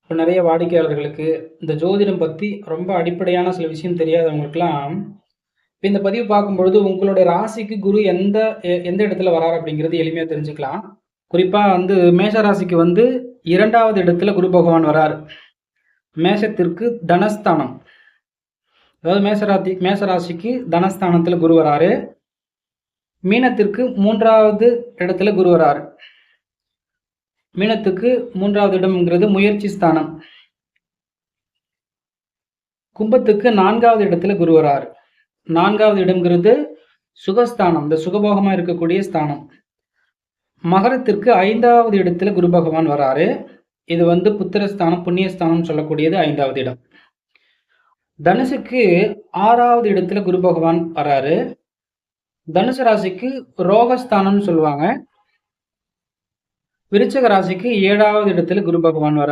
இப்போ நிறைய வாடிக்கையாளர்களுக்கு இந்த ஜோதிடம் பற்றி ரொம்ப அடிப்படையான சில விஷயம் தெரியாதவங்களுக்கெல்லாம் இப்போ இந்த பதிவு பார்க்கும்பொழுது உங்களுடைய ராசிக்கு குரு எந்த இடத்துல வராரு அப்படிங்கிறது எளிமையாக தெரிஞ்சுக்கலாம். குறிப்பாக வந்து மேஷ ராசிக்கு வந்து 2வது இடத்துல குரு பகவான் வரார். மேஷத்திற்கு தனஸ்தானம், அதாவது மேஷராசிக்கு தனஸ்தானத்தில் குரு வராரு. மீனத்திற்கு 3வது இடத்துல குரு வராரு. மீனத்துக்கு 3வது இடம்ங்கிறது முயற்சி ஸ்தானம். கும்பத்துக்கு 4வது இடத்துல குரு வராரு. 4வது இடம்ங்கிறது சுகஸ்தானம், இந்த சுகபோகமா இருக்கக்கூடிய ஸ்தானம். மகரத்திற்கு 5வது இடத்துல குரு பகவான் வராரு. இது வந்து புத்திரஸ்தானம், புண்ணியஸ்தானம் சொல்லக்கூடியது 5வது இடம். தனுசுக்கு 6வது இடத்துல குரு பகவான் வராரு. தனுசு ராசிக்கு ரோகஸ்தானம்னு சொல்லுவாங்க. விருச்சக ராசிக்கு 7வது இடத்துல குரு பகவான் வராரு.